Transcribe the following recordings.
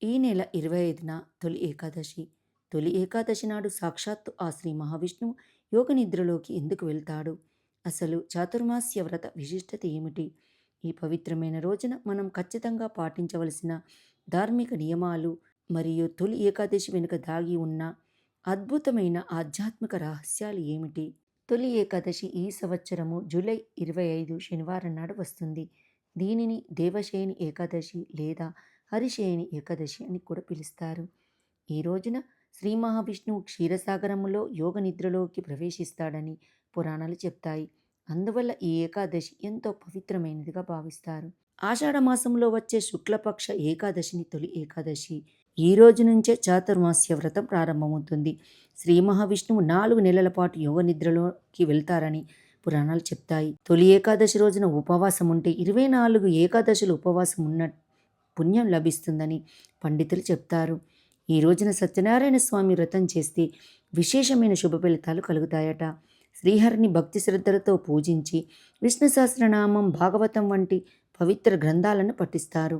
ఈ నెల 25న తొలి ఏకాదశి. తొలి ఏకాదశి నాడు సాక్షాత్తు ఆ శ్రీ మహావిష్ణువు యోగ నిద్రలోకి ఎందుకు వెళ్తాడు? అసలు చాతుర్మాస్య వ్రత విశిష్టత ఏమిటి? ఈ పవిత్రమైన రోజున మనం ఖచ్చితంగా పాటించవలసిన ధార్మిక నియమాలు మరియు తొలి ఏకాదశి వెనుక దాగి ఉన్న అద్భుతమైన ఆధ్యాత్మిక రహస్యాలు ఏమిటి? తొలి ఏకాదశి ఈ సంవత్సరము జూలై 25 శనివారం నాడు వస్తుంది. దీనిని దేవశయని ఏకాదశి లేదా హరిశయని ఏకాదశి అని కూడా పిలుస్తారు. ఈ రోజున శ్రీ మహావిష్ణువు క్షీరసాగరములో యోగ నిద్రలోకి ప్రవేశిస్తాడని పురాణాలు చెప్తాయి. అందువల్ల ఈ ఏకాదశి ఎంతో పవిత్రమైనదిగా భావిస్తారు. ఆషాఢ మాసంలో వచ్చే శుక్లపక్ష ఏకాదశిని తొలి ఏకాదశి. ఈ రోజు నుంచే చాతుర్మాస్య వ్రతం ప్రారంభమవుతుంది. శ్రీ మహావిష్ణువు 4 నెలల పాటు యోగ నిద్రలోకి వెళ్తారని పురాణాలు చెప్తాయి. తొలి ఏకాదశి రోజున ఉపవాసం ఉంటే 24 ఏకాదశులు ఉపవాసం ఉన్న పుణ్యం లభిస్తుందని పండితులు చెప్తారు. ఈ రోజున సత్యనారాయణ స్వామి వ్రతం చేస్తే విశేషమైన శుభ ఫలితాలు కలుగుతాయట. శ్రీహరిని భక్తి శ్రద్ధలతో పూజించి విష్ణు సహస్రనామం, భాగవతం వంటి పవిత్ర గ్రంథాలను పఠిస్తారు.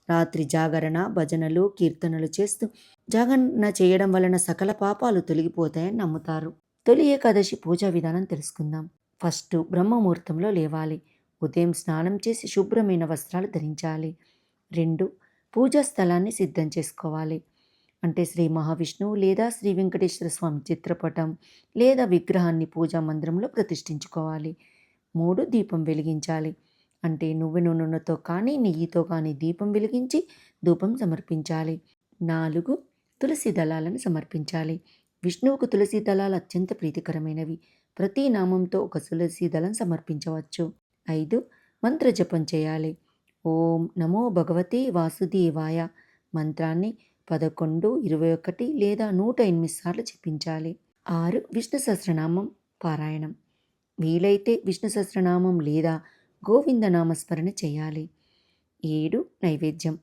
రాత్రి జాగరణ, భజనలు, కీర్తనలు చేస్తూ జాగరణ చేయడం వలన సకల పాపాలు తొలగిపోతాయని నమ్ముతారు. తొలి ఏకాదశి పూజా విధానం తెలుసుకుందాం. ఫస్ట్ బ్రహ్మముహూర్తంలో లేవాలి. ఉదయం స్నానం చేసి శుభ్రమైన వస్త్రాలు ధరించాలి. 2 పూజా స్థలాన్ని సిద్ధం చేసుకోవాలి. అంటే శ్రీ మహావిష్ణువు లేదా శ్రీ వెంకటేశ్వర స్వామి చిత్రపటం లేదా విగ్రహాన్ని పూజా మందిరంలో ప్రతిష్ఠించుకోవాలి. 3 దీపం వెలిగించాలి. అంటే నువ్వుల నూనెతో కానీ నెయ్యితో కానీ దీపం వెలిగించి ధూపం సమర్పించాలి. 4 తులసి దళాలను సమర్పించాలి. విష్ణువుకు తులసి దళాలు అత్యంత ప్రీతికరమైనవి. ప్రతి నామంతో ఒక తులసి దళం సమర్పించవచ్చు. 5 మంత్ర జపం చేయాలి. ఓం నమో భగవతే వాసుదేవాయ మంత్రాన్ని 11, 21 లేదా 108 సార్లు జపించాలి. 6 విష్ణు సహస్రనామం పారాయణం. వీలైతే విష్ణు సహస్రనామం లేదా గోవింద నామస్మరణ చేయాలి. 7 నైవేద్యం.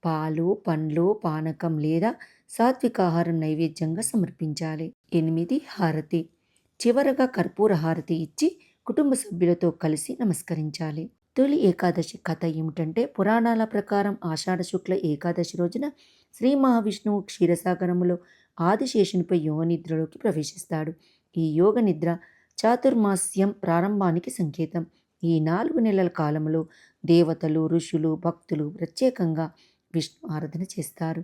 పాలు, పండ్లు, పానకం లేదా సాత్విక ఆహారం నైవేద్యంగా సమర్పించాలి. 8 హారతి. చివరగా కర్పూర హారతి ఇచ్చి కుటుంబ సభ్యులతో కలిసి నమస్కరించాలి. తొలి ఏకాదశి కథ ఏమిటంటే, పురాణాల ప్రకారం ఆషాఢ శుక్ల ఏకాదశి రోజున శ్రీ మహావిష్ణువు క్షీరసాగరములో ఆదిశేషునిపై యోగ నిద్రలోకి ప్రవేశిస్తాడు. ఈ యోగ నిద్ర చాతుర్మాస్యం ప్రారంభానికి సంకేతం. ఈ 4 నెలల కాలంలో దేవతలు, ఋషులు, భక్తులు ప్రత్యేకంగా విష్ణు ఆరాధన చేస్తారు.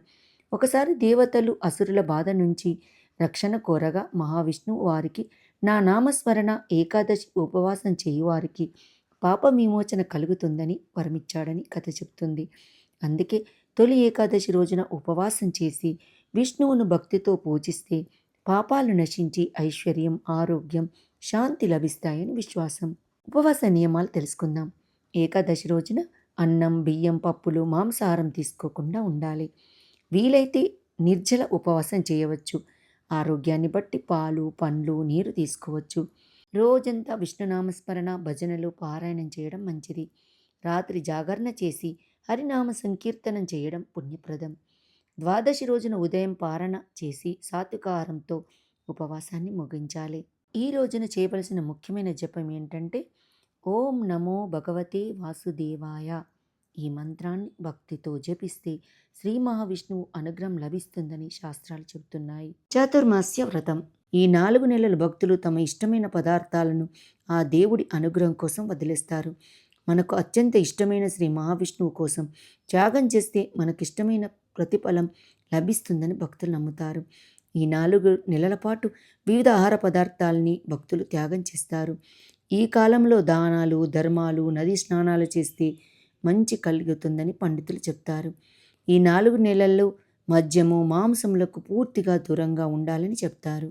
ఒకసారి దేవతలు అసురుల బాధ నుంచి రక్షణ కోరగా మహావిష్ణువు వారికి, నా నామస్మరణ ఏకాదశి ఉపవాసం చేయువారికి పాప విమోచన కలుగుతుందని వరమిచ్చాడని కథ చెప్తుంది. అందుకే తొలి ఏకాదశి రోజున ఉపవాసం చేసి విష్ణువును భక్తితో పూజిస్తే పాపాలు నశించి ఐశ్వర్యం, ఆరోగ్యం, శాంతి లభిస్తాయని విశ్వాసం. ఉపవాస నియమాలు తెలుసుకుందాం. ఏకాదశి రోజున అన్నం, బియ్యం, పప్పులు, మాంసాహారం తీసుకోకుండా ఉండాలి. వీలైతే నిర్జల ఉపవాసం చేయవచ్చు. ఆరోగ్యాన్ని బట్టి పాలు, పండ్లు, నీరు తీసుకోవచ్చు. రోజంతా విష్ణునామస్మరణ, భజనలు, పారాయణం చేయడం మంచిది. రాత్రి జాగరణ చేసి హరినామ సంకీర్తనం చేయడం పుణ్యప్రదం. ద్వాదశి రోజున ఉదయం పారణ చేసి సాత్వికాహారంతో ఉపవాసాన్ని ముగించాలి. ఈ రోజున చేయవలసిన ముఖ్యమైన జపం ఏంటంటే, ఓం నమో భగవతే వాసుదేవాయ. ఈ మంత్రాన్ని భక్తితో జపిస్తే శ్రీ మహావిష్ణువు అనుగ్రహం లభిస్తుందని శాస్త్రాలు చెబుతున్నాయి. చాతుర్మాస్య వ్రతం. ఈ 4 నెలలు భక్తులు తమ ఇష్టమైన పదార్థాలను ఆ దేవుడి అనుగ్రహం కోసం వదిలేస్తారు. మనకు అత్యంత ఇష్టమైన శ్రీ మహావిష్ణువు కోసం త్యాగం చేస్తే మనకిష్టమైన ప్రతిఫలం లభిస్తుందని భక్తులు నమ్ముతారు. ఈ 4 నెలల పాటు వివిధ ఆహార పదార్థాలని భక్తులు త్యాగం చేస్తారు. ఈ కాలంలో దానాలు, ధర్మాలు, నదీ స్నానాలు చేస్తే మంచి కలుగుతుందని పండితులు చెప్తారు. ఈ 4 నెలల్లో మద్యము, మాంసములకు పూర్తిగా దూరంగా ఉండాలని చెప్తారు.